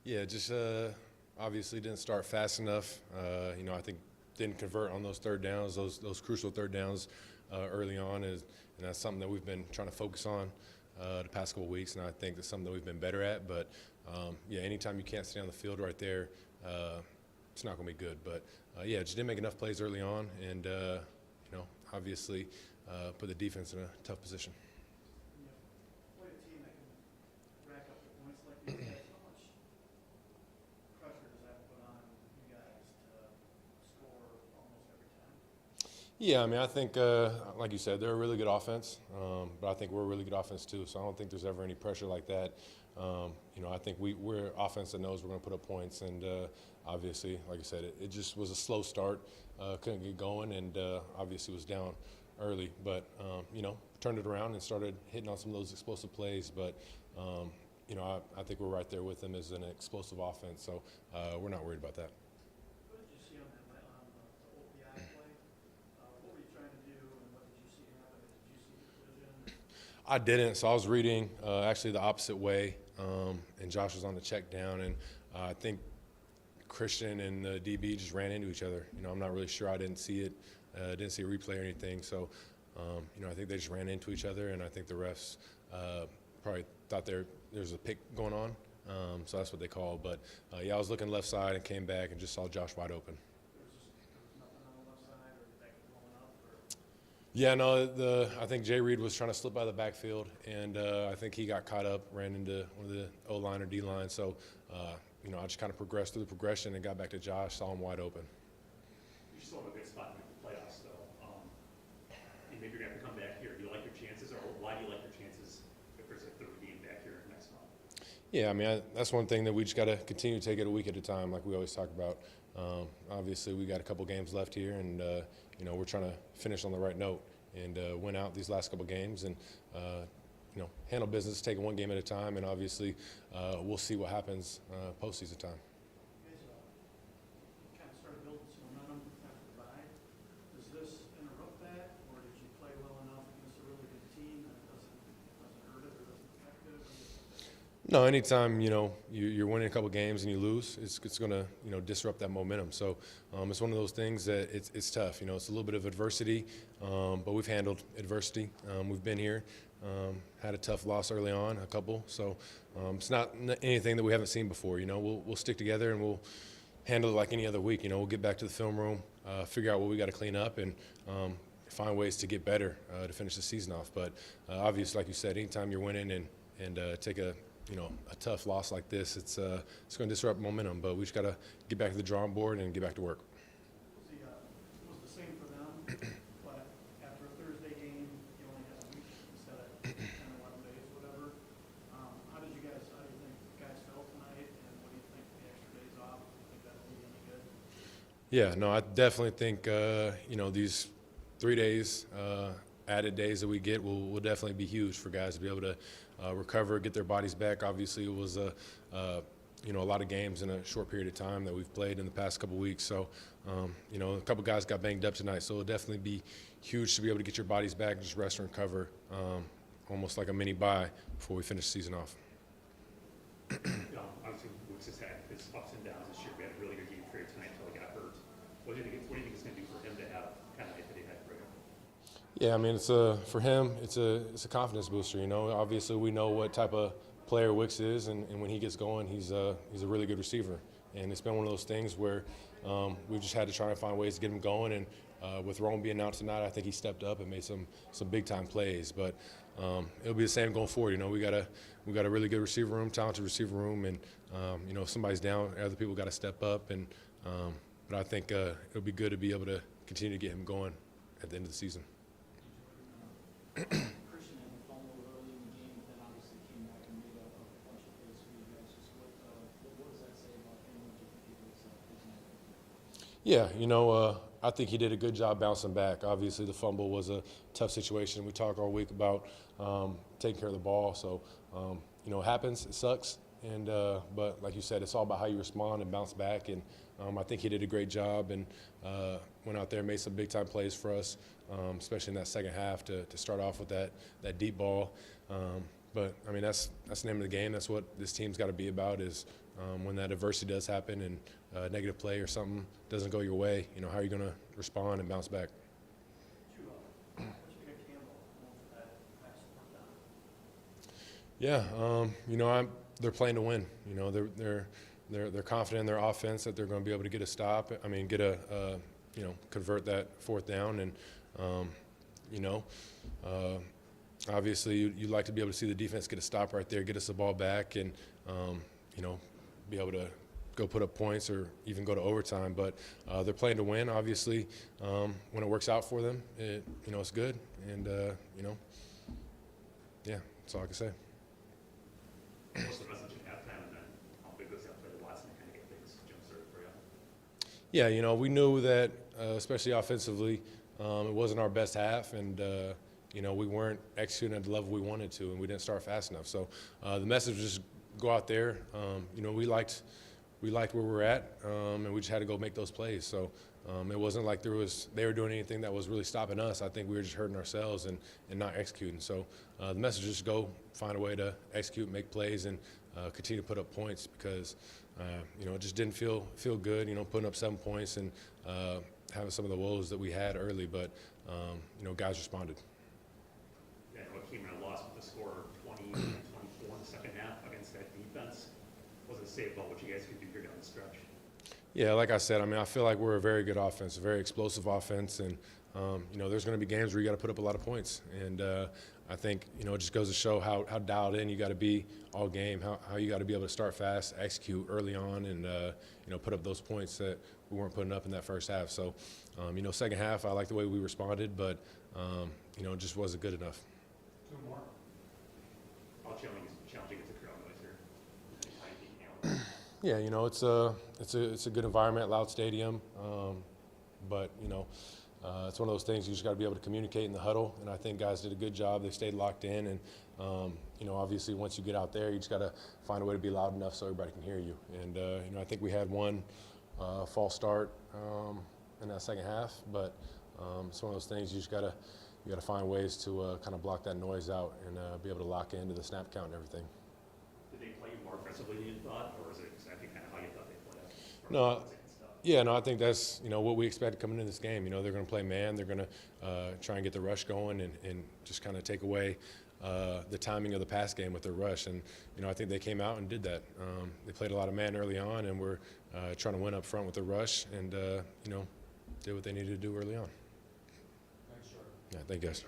Yeah, just obviously didn't start fast enough. I think didn't convert on those third downs, those crucial third downs early on, and that's something that we've been trying to focus on the past couple of weeks, and I think that's something that we've been better at. But yeah, anytime you can't stay on the field right there, it's not going to be good. But yeah, just didn't make enough plays early on, and obviously put the defense in a tough position. When you play a team that can rack up the points like these guys, how much pressure does that put on you guys to score almost every time? Yeah, I mean, I think, like you said, they're a really good offense, but I think we're a really good offense too. So I don't think there's ever any pressure like that. I think we're an offense that knows we're going to put up points, and obviously, like I said, it just was a slow start, couldn't get going, and obviously was down early. But turned it around and started hitting on some of those explosive plays. But I think we're right there with them as an explosive offense, so we're not worried about that. What did you see on the OPI play? What were you trying to do, and what did you see happen? Did you see the collision? I didn't, so I was reading actually the opposite way, and Josh was on the check down, and I think Christian and the DB just ran into each other. I'm not really sure. I didn't see it, didn't see a replay or anything. So, I think they just ran into each other, and I think the refs probably thought there's a pick going on, so that's what they called. But yeah, I was looking left side and came back and just saw Josh wide open. There was nothing on the left side, or did that get blown up? Yeah, no, I think Jay Reed was trying to slip by the backfield, and I think he got caught up, ran into one of the O-line or D-line. So, I just kind of progressed through the progression and got back to Josh, saw him wide open. You still have a good spot in the playoffs, though. And maybe you're going to have to come back here. Do you like your chances, or why do you like your chances if there's a third game back here next month? Yeah, I mean, that's one thing that we just got to continue to take it a week at a time, like we always talk about. Obviously, we got a couple games left here, and we're trying to finish on the right note and win out these last couple games, and handle business, take it one game at a time, and obviously we'll see what happens postseason time. You guys kind of started building some momentum after the bye. Does this interrupt that, or did you play well enough against a really good team that it doesn't hurt it or doesn't affect it? No, anytime you're winning a couple games and you lose, it's going to disrupt that momentum. So it's one of those things that it's tough. It's a little bit of adversity, but we've handled adversity. We've been here, had a tough loss early on, a couple. So it's not anything that we haven't seen before. We'll stick together and we'll handle it like any other week. We'll get back to the film room, figure out what we got to clean up, and find ways to get better to finish the season off. But obviously, like you said, anytime you're winning and take a tough loss like this, it's going to disrupt momentum. But we just got to get back to the drawing board and get back to work. Was the same for them, but after a Thursday game, you only had a week instead of 10, 11 days, whatever. How do you think guys felt tonight, and what do you think the extra days off? Do you think that'll be any good? Yeah, no, I definitely think these 3 days, added days that we get will definitely be huge for guys to be able to recover, get their bodies back. Obviously, it was a lot of games in a short period of time that we've played in the past couple weeks. So, a couple guys got banged up tonight. So it'll definitely be huge to be able to get your bodies back and just rest and recover, almost like a mini bye before we finish the season off. Obviously, Wicks has had his ups and downs this year. We had a really good game for you tonight until he got hurt. What do you think it's going to do for him to have kind of night that he had for him? Yeah, I mean, for him, it's a confidence booster. Obviously we know what type of player Wicks is, and when he gets going, he's a really good receiver. And it's been one of those things where we've just had to try and find ways to get him going. And with Rome being out tonight, I think he stepped up and made some big time plays. But it'll be the same going forward. We got a really good receiver room, talented receiver room, and if somebody's down, other people got to step up. And but I think it'll be good to be able to continue to get him going at the end of the season. Christian had a fumble early in the game, but then obviously came back and made a bunch of plays for you guys. Just what does that say about him? What do you think he was tonight? Yeah, I think he did a good job bouncing back. Obviously, the fumble was a tough situation. We talk all week about taking care of the ball. So, it happens. It sucks. And but like you said, it's all about how you respond and bounce back. And I think he did a great job and went out there and made some big time plays for us, especially in that second half to start off with that deep ball. But I mean, that's the name of the game. That's what this team's got to be about, is when that adversity does happen and negative play or something doesn't go your way, how are you going to respond and bounce back? What you pick Campbell for that last fourth down? Yeah, they're playing to win. They're confident in their offense that they're going to be able to get a stop. Convert that fourth down, and obviously you'd like to be able to see the defense get a stop right there, get us the ball back, and be able to go put up points or even go to overtime. But they're playing to win. Obviously, when it works out for them, it's good. And yeah, that's all I can say. What's the message at halftime, and then how big was that play to Watson to kind of get things jump-started for you? Yeah, we knew that, especially offensively, it wasn't our best half, and we weren't executing at the level we wanted to, and we didn't start fast enough. So the message was just go out there. We liked where we're at, and we just had to go make those plays. So it wasn't like they were doing anything that was really stopping us. I think we were just hurting ourselves and not executing. So the message is go find a way to execute, make plays, and continue to put up points because it just didn't feel good. Putting up 7 points and having some of the woes that we had early, but guys responded. Yeah, I know it came in a loss with the score 20-24 in the second half against that defense. What does it say about what you guys could do here down the stretch? Yeah, like I said, I feel like we're a very good offense, a very explosive offense, and there's going to be games where you got to put up a lot of points, and I think it just goes to show how dialed in you got to be all game, how you got to be able to start fast, execute early on, and put up those points that we weren't putting up in that first half. So, second half, I like the way we responded, but it just wasn't good enough. Two more. How challenging is the crowd noise here? How you beat Yeah, it's a good environment, loud stadium, but it's one of those things you just got to be able to communicate in the huddle, and I think guys did a good job. They stayed locked in, and obviously once you get out there, you just got to find a way to be loud enough so everybody can hear you. And I think we had one false start in that second half, but it's one of those things you got to find ways to kind of block that noise out and be able to lock into the snap count and everything. Did they play more aggressively than you thought, or is it exactly kind of how you thought they played? No. Yeah, no, I think that's what we expected coming into this game. They're going to play man. They're going to try and get the rush going and just kind of take away the timing of the pass game with their rush. And I think they came out and did that. They played a lot of man early on, and we're trying to win up front with the rush, and did what they needed to do early on. Thanks, Jordan. Yeah, thank you guys.